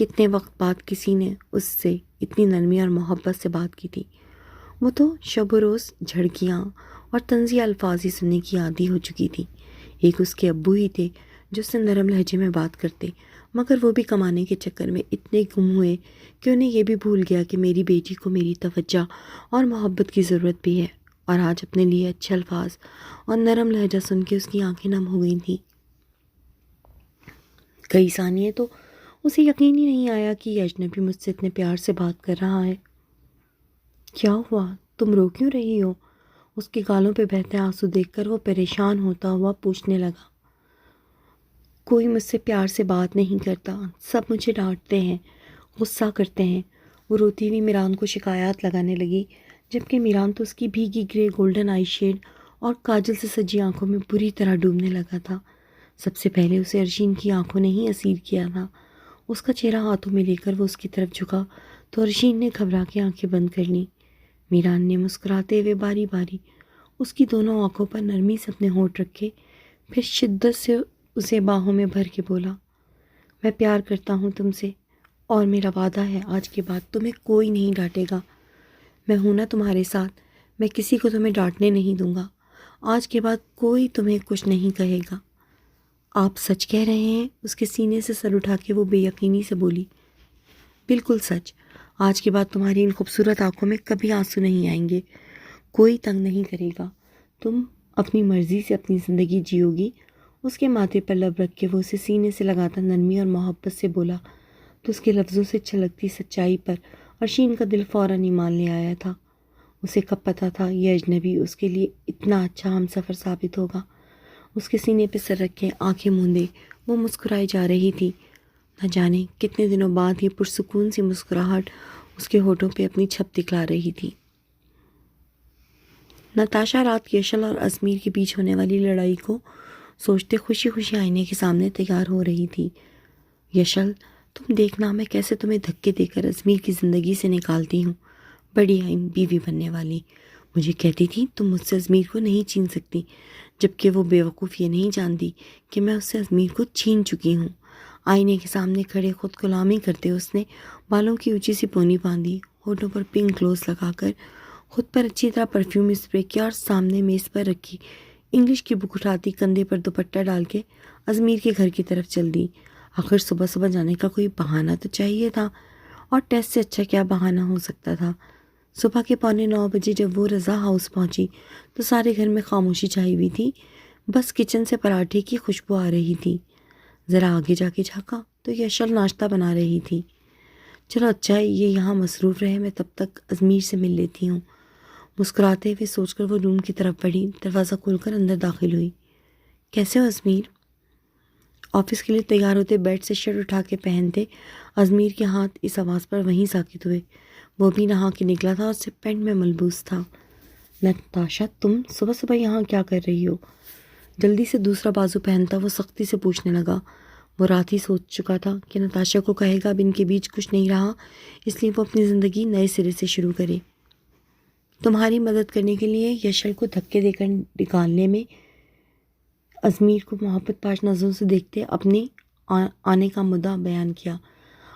کتنے وقت بعد کسی نے اس سے اتنی نرمی اور محبت سے بات کی تھی۔ وہ تو شب و روز جھڑکیاں اور طنزیہ الفاظ ہی سننے کی عادی ہو چکی تھی۔ ایک اس کے ابو ہی تھے جو اس سے نرم لہجے میں بات کرتے، مگر وہ بھی کمانے کے چکر میں اتنے گم ہوئے کہ انہیں یہ بھی بھول گیا کہ میری بیٹی کو میری توجہ اور محبت کی ضرورت بھی ہے، اور آج اپنے لیے اچھے الفاظ اور نرم لہجہ سن کے اس کی آنکھیں نم ہو گئی تھیں۔ کئی ثانیے تو اسے یقین ہی نہیں آیا کہ یہ اجنبی مجھ سے اتنے پیار سے بات کر رہا ہے۔ کیا ہوا؟ تم رو کیوں رہی ہو؟ اس کے گالوں پہ بہتے آنسو دیکھ کر وہ پریشان ہوتا ہوا پوچھنے لگا۔ کوئی مجھ سے پیار سے بات نہیں کرتا، سب مجھے ڈانٹتے ہیں، غصہ کرتے ہیں۔ وہ روتی ہوئی میران کو شکایات لگانے لگی، جبکہ میران تو اس کی بھیگی گرے گولڈن آئی شیڈ اور کاجل سے سجی آنکھوں میں بری طرح ڈوبنے لگا تھا۔ سب سے پہلے اسے ارشین کی آنکھوں نے ہی اسیر کیا تھا۔ اس کا چہرہ ہاتھوں میں لے کر وہ اس کی طرف جھکا تو ارشین نے گھبرا کے آنکھیں بند کر لیں۔ میران نے مسکراتے ہوئے باری باری اس کی دونوں آنکھوں پر نرمی سے اپنے ہونٹ رکھے، پھر شدت سے اسے باہوں میں بھر کے بولا، میں پیار کرتا ہوں تم سے، اور میرا وعدہ ہے آج کے بعد تمہیں کوئی نہیں ڈانٹے گا۔ میں ہوں نا تمہارے ساتھ، میں کسی کو تمہیں ڈانٹنے نہیں دوں گا۔ آج کے بعد کوئی تمہیں کچھ نہیں کہے گا۔ آپ سچ کہہ رہے ہیں؟ اس کے سینے سے سر اٹھا کے وہ بے یقینی سے بولی۔ بالکل سچ، آج کے بعد تمہاری ان خوبصورت آنکھوں میں کبھی آنسو نہیں آئیں گے، کوئی تنگ نہیں کرے گا، تم اپنی مرضی سے اپنی زندگی جیو گی۔ اس کے ماتھے پر لب رکھ کے وہ اسے سینے سے لگاتا نرمی اور محبت سے بولا تو اس کے لفظوں سے چھلکتی سچائی پر ارشین کا دل فوراً ایمان لے آیا تھا۔ اسے کب پتہ تھا یہ اجنبی اس کے لیے اتنا اچھا ہم سفر ثابت ہوگا۔ اس کے سینے پہ سر رکھے آنکھیں موندے وہ مسکرائی جا رہی تھی۔ نہ جانے کتنے دنوں بعد یہ پرسکون سی مسکراہٹ اس کے ہونٹوں پہ اپنی چھپ دکھلا رہی تھی۔ نتاشا رات یشل اور ازمیر کے بیچ ہونے والی لڑائی کو سوچتے خوشی خوشی آئینے کے سامنے تیار ہو رہی تھی۔ یشل، تم دیکھنا میں کیسے تمہیں دھکے دے کر ازمیر کی زندگی سے نکالتی ہوں، بڑی آئین بیوی بننے والی۔ مجھے کہتی تھی تم مجھ سے ازمیر کو نہیں چھین سکتی، جبکہ وہ بیوقوف یہ نہیں جانتی کہ میں اس سے ازمیر کو چھین چکی ہوں۔ آئینے کے سامنے کھڑے خود غلامی کرتے اس نے بالوں کی اونچی سی پونی باندھی، ہونٹوں پر پنک گلوز لگا کر خود پر اچھی طرح پرفیوم اسپرے کیا اور سامنے میز پر رکھی انگلش کی بک اٹھاتی کندھے پر دوپٹہ ڈال کے ازمیر کے گھر کی طرف چل دی۔ آخر صبح صبح جانے کا کوئی بہانہ تو چاہیے تھا، اور ٹیسٹ سے اچھا کیا بہانہ ہو سکتا تھا۔ صبح کے 8:45 بجے جب وہ رضا ہاؤس پہنچی تو سارے گھر میں خاموشی چھائی ہوئی تھی، بس کچن سے پراٹھے کی خوشبو آ رہی تھی۔ ذرا آگے جا کے جھانکا تو یشل ناشتہ بنا رہی تھی۔ چلو اچھا ہے یہ یہاں مصروف رہے، میں تب تک ازمیر سے مل لیتی ہوں۔ مسکراتے ہوئے سوچ کر وہ روم کی طرف بڑھی، دروازہ کھول کر اندر داخل ہوئی۔ کیسے ہو ازمیر؟ آفس کے لیے تیار ہوتے بیڈ سے شرٹ اٹھا کے پہنتے ازمیر کے ہاتھ اس آواز پر وہیں ساکت ہوئے۔ وہ بھی نہا کے نکلا تھا اور صرف پینٹ میں ملبوس تھا۔ نتاشا، تم صبح صبح یہاں کیا کر رہی ہو؟ جلدی سے دوسرا بازو پہنتا وہ سختی سے پوچھنے لگا۔ وہ رات ہی سوچ چکا تھا کہ نتاشا کو کہے گا اب ان کے بیچ کچھ نہیں رہا، اس لیے وہ اپنی زندگی نئے سرے سے شروع کرے۔ تمہاری مدد کرنے کے لیے یشل کو دھکے دے کر نکالنے میں ازمیر کو محبت پاش نظروں سے دیکھتے اپنے آنے کا مدعا بیان کیا۔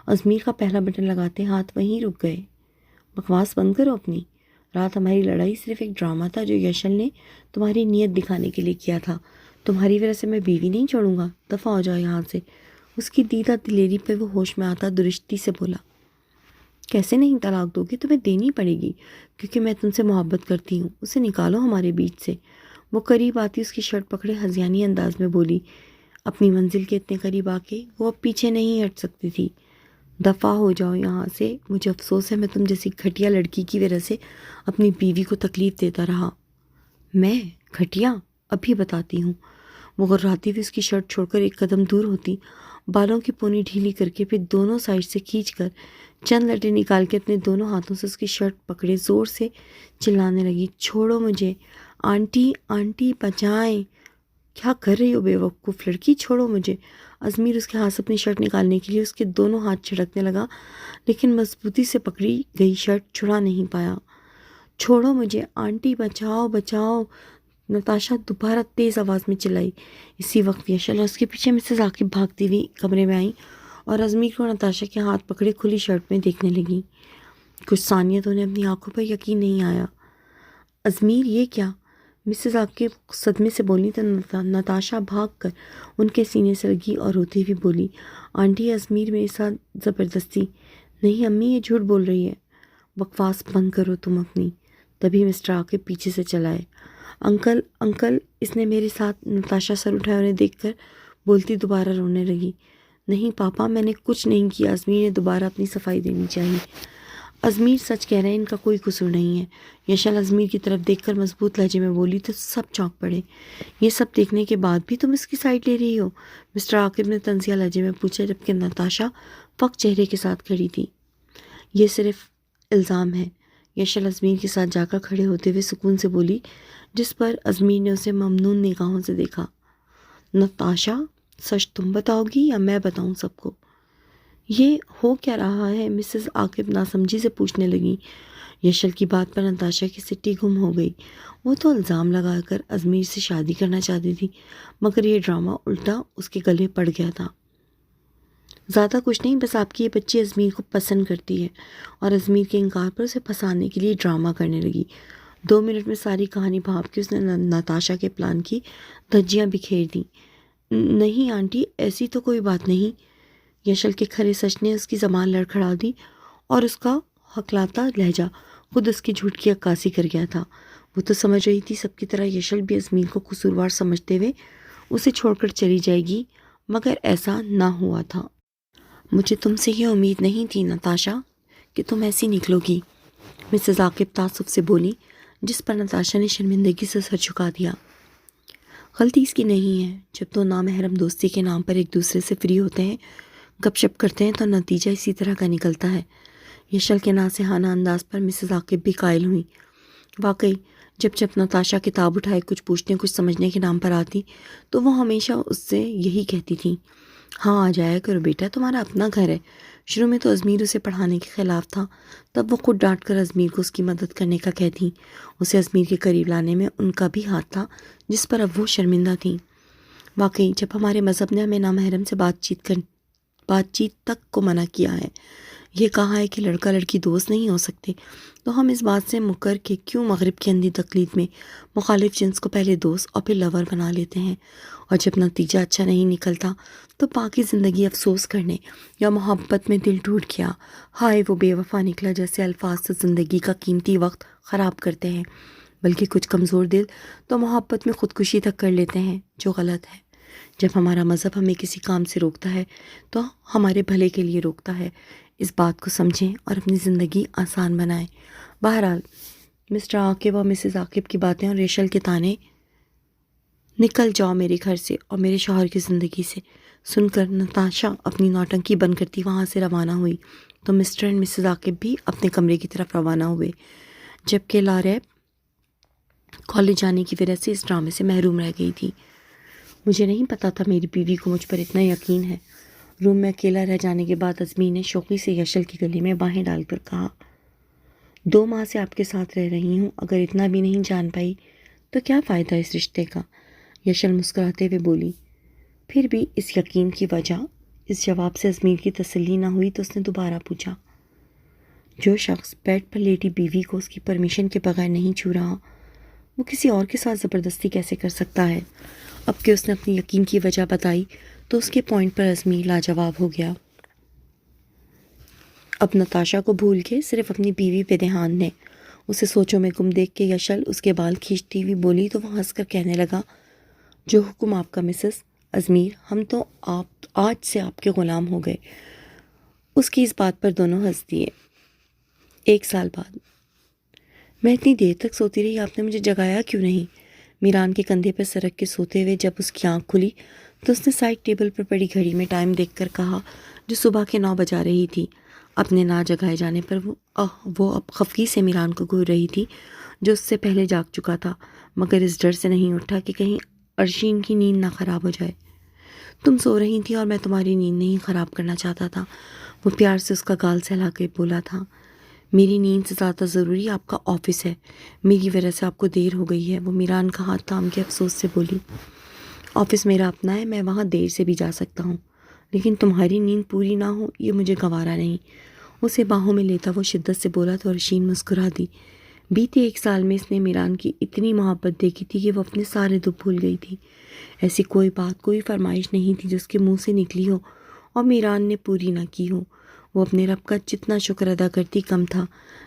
ازمیر کا پہلا بٹن لگاتے ہاتھ وہیں رک گئے۔ بکواس بند کرو اپنی، رات ہماری لڑائی صرف ایک ڈرامہ تھا جو یشل نے تمہاری نیت دکھانے کے لیے کیا تھا۔ تمہاری وجہ سے میں بیوی نہیں چھوڑوں گا، دفع ہو جاؤ یہاں سے۔ اس کی دیدہ دلیری پہ وہ ہوش میں آتا درشتی سے بولا۔ کیسے نہیں طلاق دو گے؟ تمہیں دینی پڑے گی، کیونکہ میں تم سے محبت کرتی ہوں۔ اسے نکالو ہمارے بیچ سے۔ وہ قریب آتی اس کی شرٹ پکڑے ہذیانی انداز میں بولی۔ اپنی منزل کے اتنے قریب آ کے وہ اب پیچھے نہیں ہٹ سکتی تھی۔ دفع ہو جاؤ یہاں سے، مجھے افسوس ہے میں تم جیسی گھٹیا لڑکی کی وجہ سے اپنی بیوی کو تکلیف دیتا رہا۔ میں گھٹیا؟ ابھی بتاتی ہوں۔ وہ غراتی ہوئی اس کی شرٹ چھوڑ کر ایک قدم دور ہوتی، بالوں کی پونی ڈھیلی کر کے پھر دونوں سائڈ سے کھینچ کر چند لٹے نکال کے اپنے دونوں ہاتھوں سے اس کی شرٹ پکڑے زور سے چلانے لگی۔ چھوڑو مجھے، آنٹی آنٹی بچائیں۔ کیا کر رہی ہو بے وقوف لڑکی، چھوڑو مجھے۔ ازمیر اس کے ہاتھ سے اپنی شرٹ نکالنے کے لیے اس کے دونوں ہاتھ چھڑکنے لگا، لیکن مضبوطی سے پکڑی گئی شرٹ چھڑا نہیں پایا۔ چھوڑو مجھے آنٹی، بچاؤ بچاؤ، نتاشا دوبارہ تیز آواز میں چلائی۔ اسی وقت یشل اور اس کے پیچھے مسز عاقب بھاگتی ہوئی کمرے میں آئیں اور ازمیر کو نتاشا کے ہاتھ پکڑے کھلی شرٹ میں دیکھنے لگیں۔ کچھ ثانیہ تو انہیں اپنی آنکھوں پر یقین نہیں آیا۔ ازمیر یہ کیا؟ مسز عاقب صدمے سے بولی تو نتاشا بھاگ کر ان کے سینے سے لگی اور روتی ہوئی بولی، آنٹی ازمیر میرے ساتھ زبردستی۔ نہیں امی، یہ جھوٹ بول رہی ہے۔ بکواس بند کرو تم اپنی۔ تبھی مسٹر عاقب پیچھے سے چلائے۔ انکل انکل، اس نے میرے ساتھ۔ نتاشا سر اٹھائے انہیں دیکھ کر بولتی دوبارہ رونے لگی۔ نہیں پاپا، میں نے کچھ نہیں کیا، ازمیر نے دوبارہ اپنی صفائی دینی چاہیے۔ ازمیر سچ کہہ رہے ہیں، ان کا کوئی قصور نہیں ہے۔ یشل ازمیر کی طرف دیکھ کر مضبوط لہجے میں بولی تو سب چونک پڑے۔ یہ سب دیکھنے کے بعد بھی تم اس کی سائڈ لے رہی ہو؟ مسٹر عاقب نے طنزیہ لہجے میں پوچھا، جبکہ نتاشا فق چہرے کے ساتھ کھڑی تھی۔ یہ صرف الزام ہے، یشل ازمیر کے ساتھ جا کر کھڑے ہوتے ہوئے سکون سے بولی، جس پر ازمیر نے اسے ممنون نگاہوں سے دیکھا۔ نتاشا، سچ تم بتاؤ گی یا میں بتاؤں سب کو؟ یہ ہو کیا رہا ہے؟ مسز عاقب ناسمجھی سے پوچھنے لگیں۔ یشل کی بات پر نتاشا کی سٹی گم ہو گئی۔ وہ تو الزام لگا کر ازمیر سے شادی کرنا چاہتی تھی، مگر یہ ڈرامہ الٹا اس کے گلے پڑ گیا تھا۔ زیادہ کچھ نہیں، بس آپ کی یہ بچی ازمیر کو پسند کرتی ہے، اور ازمیر کے انکار پر اسے پھنسانے کے لیے ڈرامہ کرنے لگی۔ 2 منٹ میں ساری کہانی بھاپ کے اس نے نتاشا کے پلان کی دھجیاں بکھیر دیں۔ نہیں آنٹی، ایسی تو کوئی بات نہیں۔ یشل کے کھرے سچ نے اس کی زبان لڑکھڑا دی، اور اس کا ہکلاتا لہجہ خود اس کی جھوٹ کی عکاسی کر گیا تھا۔ وہ تو سمجھ رہی تھی سب کی طرح یشل بھی ازمیر کو قصوروار سمجھتے ہوئے اسے چھوڑ کر چلی جائے گی، مگر ایسا نہ ہوا تھا۔ مجھے تم سے یہ امید نہیں تھی نتاشا کہ تم ایسی نکلو گی، مسز عاقب تعصب سے بولی، جس پر نتاشا نے شرمندگی سے سر جھکا دیا۔ غلطی اس کی نہیں ہے۔ جب 2 نامحرم دوستی کے نام پر ایک دوسرے سے فری ہوتے ہیں، گپ شپ کرتے ہیں، تو نتیجہ اسی طرح کا نکلتا ہے۔ یشل کے ناصحانہ انداز پر مسز عاقب بھی قائل ہوئیں۔ واقعی جب نتاشا کتاب اٹھائے کچھ پوچھنے کچھ سمجھنے کے نام پر آتی تو وہ ہمیشہ اس سے یہی کہتی تھیں، ہاں آ جایا کرو بیٹا، تمہارا اپنا گھر ہے۔ شروع میں تو ازمیر اسے پڑھانے کے خلاف تھا، تب وہ خود ڈانٹ کر ازمیر کو اس کی مدد کرنے کا کہتی۔ اسے ازمیر کے قریب لانے میں ان کا بھی ہاتھ تھا، جس پر اب وہ شرمندہ تھیں۔ واقعی جب ہمارے مذہب نے ہمیں نامحرم سے بات چیت تک کو منع کیا ہے، یہ کہا ہے کہ لڑکا لڑکی دوست نہیں ہو سکتے، تو ہم اس بات سے مکر کے کیوں مغرب کی اندھی تقلید میں مخالف جنس کو پہلے دوست اور پھر لور بنا لیتے ہیں، اور جب نتیجہ اچھا نہیں نکلتا تو باقی زندگی افسوس کرنے یا محبت میں دل ٹوٹ گیا، ہائے وہ بے وفا نکلا جیسے الفاظ سے زندگی کا قیمتی وقت خراب کرتے ہیں، بلکہ کچھ کمزور دل تو محبت میں خودکشی تک کر لیتے ہیں، جو غلط ہے۔ جب ہمارا مذہب ہمیں کسی کام سے روکتا ہے تو ہمارے بھلے کے لیے روکتا ہے۔ اس بات کو سمجھیں اور اپنی زندگی آسان بنائیں۔ بہرحال مسٹر عاقب اور مسز عاقب کی باتیں اور یشل کے تانے، نکل جاؤ میرے گھر سے اور میرے شوہر کی زندگی سے، سن کر نتاشا اپنی نوٹنکی بند کرتی وہاں سے روانہ ہوئی، تو مسٹر اینڈ مسز عاقب بھی اپنے کمرے کی طرف روانہ ہوئے، جبکہ لاریب کالج جانے کی وجہ سے اس ڈرامے سے محروم رہ گئی تھی۔ مجھے نہیں پتا تھا میری بیوی کو مجھ پر اتنا یقین ہے۔ روم میں اکیلا رہ جانے کے بعد ازمیر نے شوقی سے یشل کی گلے میں باہیں ڈال کر کہا، 2 ماہ سے آپ کے ساتھ رہ رہی ہوں، اگر اتنا بھی نہیں جان پائی تو کیا فائدہ اس رشتے کا؟ یشل مسکراتے ہوئے بولی۔ پھر بھی اس یقین کی وجہ، اس جواب سے ازمیر کی تسلی نہ ہوئی تو اس نے دوبارہ پوچھا، جو شخص بیڈ پر لیٹی بیوی کو اس کی پرمیشن کے بغیر نہیں چھو رہا، وہ کسی اور کے ساتھ زبردستی کیسے کر سکتا ہے؟ اب کہ اس نے اپنی یقین کی وجہ بتائی تو اس کے پوائنٹ پر ازمیر لاجواب ہو گیا۔ اب نتاشا کو بھول کے صرف اپنی بیوی پہ دھیان دیں۔ اسے سوچوں میں گم دیکھ کے یشل اس کے بال کھینچتی ہوئی بولی تو وہ ہنس کر کہنے لگا، جو حکم آپ کا مسز ازمیر، ہم تو آج سے آپ کے غلام ہو گئے۔ اس کی اس بات پر دونوں ہنس دیے۔ 1 سال بعد، میں اتنی دیر تک سوتی رہی، آپ نے مجھے جگایا کیوں نہیں؟ میران کے کندھے پر سرک کے سوتے ہوئے جب اس کی آنکھ کھلی تو اس نے سائڈ ٹیبل پر پڑی گھڑی میں ٹائم دیکھ کر کہا، جو صبح کے 9 بجا رہی تھی۔ اپنے نہ جگائے جانے پر وہ اب خفگی سے میران کو گھور رہی تھی، جو اس سے پہلے جاگ چکا تھا، مگر اس ڈر سے نہیں اٹھا کہ کہیں ارشین کی نیند نہ خراب ہو جائے۔ تم سو رہی تھی اور میں تمہاری نیند نہیں خراب کرنا چاہتا تھا، وہ پیار سے اس کا گال سہلا کے بولا تھا۔ میری نیند سے زیادہ ضروری آپ کا آفس ہے، میری وجہ سے آپ کو دیر ہو گئی ہے، وہ میران کا ہاتھ تھام کے افسوس سے بولی۔ آفس میرا اپنا ہے، میں وہاں دیر سے بھی جا سکتا ہوں، لیکن تمہاری نیند پوری نہ ہو یہ مجھے گوارا نہیں۔ اسے باہوں میں لیتا وہ شدت سے بولا تو ارشین مسکرا دی۔ بیتے 1 سال میں اس نے میران کی اتنی محبت دیکھی تھی کہ وہ اپنے سارے دکھ بھول گئی تھی۔ ایسی کوئی بات، کوئی فرمائش نہیں تھی جو اس کے منہ سے نکلی ہو اور میران نے پوری نہ کی ہو۔ وہ اپنے رب کا جتنا شکر ادا کرتی کم تھا،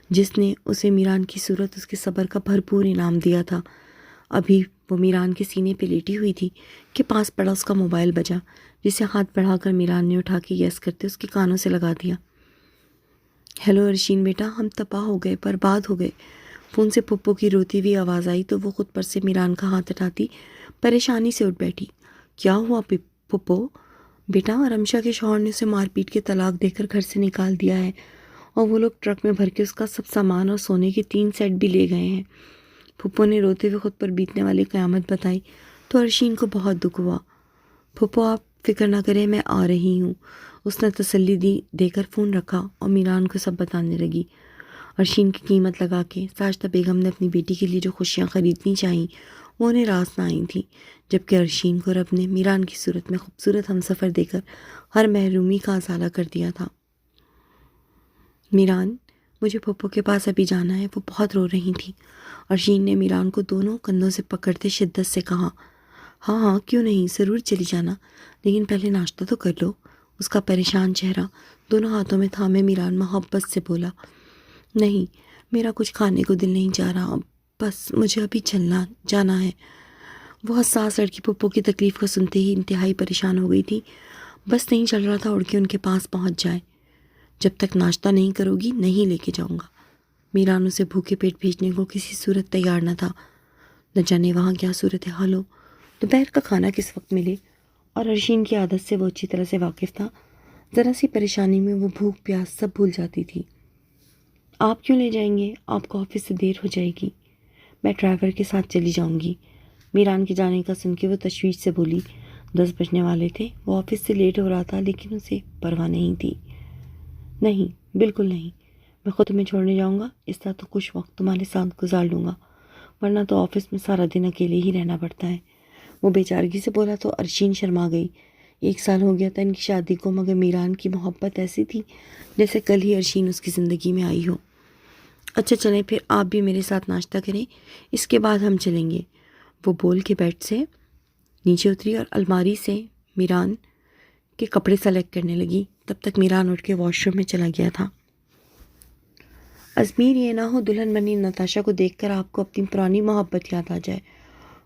جس نے اسے میران کی صورت اس کے صبر کا بھرپور انعام دیا تھا۔ ابھی وہ میران کے سینے پہ لیٹی ہوئی تھی کہ پاس پڑا اس کا موبائل بجا، جسے ہاتھ بڑھا کر میران نے اٹھا کے یس کرتے اس کے کانوں سے لگا دیا۔ ہیلو ارشین بیٹا، ہم تباہ ہو گئے، برباد ہو گئے۔ فون سے پھپھو کی روتی ہوئی آواز آئی تو وہ خود پر سے میران کا ہاتھ ہٹاتی پریشانی سے اٹھ بیٹھی۔ کیا ہوا پھپھو؟ بیٹا، رمشا کے شوہر نے اسے مار پیٹ کے طلاق دے کر گھر سے نکال دیا ہے اور وہ لوگ ٹرک میں بھر کے اس کا سب سامان اور سونے کے 3 سیٹ بھی لے گئے ہیں۔ پھپھو نے روتے ہوئے خود پر بیتنے والی قیامت بتائی تو ارشین کو بہت دکھ ہوا۔ پھپھو آپ فکر نہ کریں، میں آ رہی ہوں، اس نے تسلی دے کر فون رکھا اور میران کو سب بتانے لگی۔ ارشین کی قیمت لگا کے ساجدہ بیگم نے اپنی بیٹی کے لیے جو خوشیاں خریدنی چاہییں وہ انہیں راس نہ آئی تھیں، جبکہ ارشین کو رب نے میران کی صورت میں خوبصورت ہمسفر دے کر ہر محرومی کا ازالہ کر دیا تھا۔ میران، مجھے پھپھو کے پاس ابھی جانا ہے، وہ بہت رو رہی تھی۔ ارشین نے میران کو دونوں کندھوں سے پکڑتے شدت سے کہا۔ ہاں ہاں کیوں نہیں، ضرور چلی جانا، لیکن پہلے ناشتہ تو کر لو۔ اس کا پریشان چہرہ دونوں ہاتھوں میں تھامے میران محبت سے بولا۔ نہیں، میرا کچھ کھانے کو دل نہیں چاہ رہا، بس مجھے ابھی جانا ہے۔ وہ حساس لڑکی پھپھو کی تکلیف کو سنتے ہی انتہائی پریشان ہو گئی تھی۔ بس نہیں چل رہا تھا اڑ کے ان کے پاس پہنچ جائے۔ جب تک ناشتہ نہیں کرو گی نہیں لے کے جاؤں گا۔ میران اسے بھوکے پیٹ بھیجنے کو کسی صورت تیار نہ تھا۔ نہ جانے وہاں کیا صورت حال ہو، دوپہر کا کھانا کس وقت ملے، اور ارشین کی عادت سے وہ اچھی طرح سے واقف تھا۔ ذرا سی پریشانی میں وہ بھوک پیاس سب بھول جاتی تھی۔ آپ کیوں لے جائیں گے؟ آپ کو آفس سے دیر ہو جائے گی۔ میں ڈرائیور کے ساتھ چلی جاؤں گی۔ میران کے جانے کا سن کے وہ تشویش سے بولی۔ 10 بجنے والے تھے، وہ آفس سے لیٹ ہو رہا تھا، لیکن اسے پرواہ نہیں تھی۔ نہیں، بالکل نہیں، میں خود تمہیں چھوڑنے جاؤں گا، اس طرح تو کچھ وقت تمہارے ساتھ گزار لوں گا، ورنہ تو آفس میں سارا دن اکیلے ہی رہنا پڑتا ہے۔ وہ بے چارگی سے بولا تو ارشین شرما گئی۔ 1 سال ہو گیا تھا ان کی شادی کو، مگر میران کی محبت ایسی تھی جیسے کل ہی ارشین اس کی زندگی میں آئی ہو۔ اچھا چلیں پھر آپ بھی میرے ساتھ ناشتہ کریں، اس کے بعد ہم چلیں گے۔ وہ بول کے بیڈ سے نیچے اتری اور الماری سے میران کے کپڑے سلیکٹ کرنے لگی۔ تب تک میران اٹھ کے واش روم میں چلا گیا تھا۔ ازمیر، یہ نہ ہو دلہن بنی نتاشا کو دیکھ کر آپ کو اپنی پرانی محبت یاد آ جائے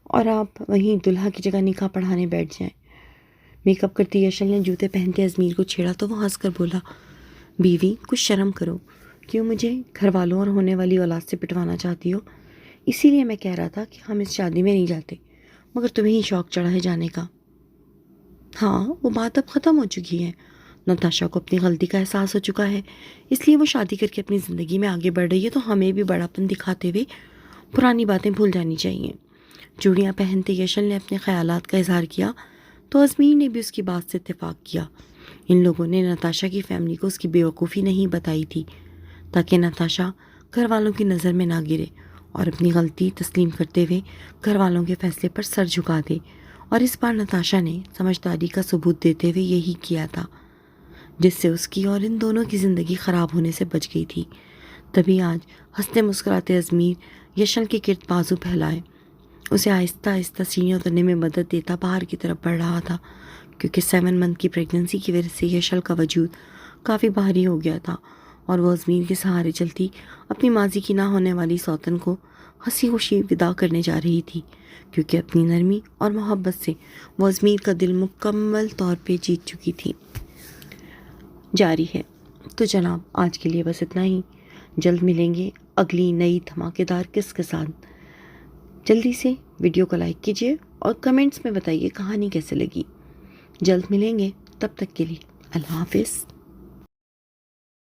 اور آپ وہیں دلہا کی جگہ نکاح پڑھانے بیٹھ جائیں۔ میک اپ کرتی یشل نے جوتے پہنتے ازمیر کو چھیڑا تو وہ ہنس کر بولا، بیوی کچھ شرم کرو، کیوں مجھے گھر والوں اور ہونے والی اولاد سے پٹوانا چاہتی ہو؟ اسی لیے میں کہہ رہا تھا کہ ہم اس شادی میں نہیں جاتے، مگر تمہیں ہی شوق چڑھا ہے جانے کا۔ ہاں، وہ بات اب ختم ہو چکی ہے، نتاشا کو اپنی غلطی کا احساس ہو چکا ہے، اس لیے وہ شادی کر کے اپنی زندگی میں آگے بڑھ رہی ہے، تو ہمیں بھی بڑاپن دکھاتے ہوئے پرانی باتیں بھول جانی چاہیے۔ چوڑیاں پہنتے یشل نے اپنے خیالات کا اظہار کیا تو ازمیر نے بھی اس کی بات سے اتفاق کیا۔ ان لوگوں نے نتاشا کی فیملی کو اس کی بیوقوفی نہیں بتائی تھی تاکہ نتاشا گھر والوں کی نظر میں نہ گرے اور اپنی غلطی تسلیم کرتے ہوئے گھر والوں کے فیصلے پر سر جھکا دے، اور اس بار نتاشا نے سمجھداری کا ثبوت دیتے ہوئے یہی کیا تھا، جس سے اس کی اور ان دونوں کی زندگی خراب ہونے سے بچ گئی تھی۔ تبھی آج ہنستے مسکراتے ازمیر یشل کے گرد بازو پھیلائے اسے آہستہ آہستہ سیڑھیاں اترنے میں مدد دیتا باہر کی طرف بڑھ رہا تھا، کیونکہ 7 منتھ کی پریگننسی کی وجہ سے یشل کا وجود کافی بھاری ہو گیا تھا اور وہ ازمیر کے سہارے چلتی اپنی ماضی کی نہ ہونے والی سوتن کو ہنسی خوشی ودا کرنے جا رہی تھی، کیونکہ اپنی نرمی اور محبت سے وہ ازمیر کا دل مکمل طور پہ جیت چکی تھی۔ جاری ہے۔ تو جناب آج کے لیے بس اتنا ہی، جلد ملیں گے اگلی نئی دھماکے دار قصے کے ساتھ۔ جلدی سے ویڈیو کو لائک کیجیے اور کمنٹس میں بتائیے کہانی کیسے لگی۔ جلد ملیں گے، تب تک کے لیے اللہ حافظ۔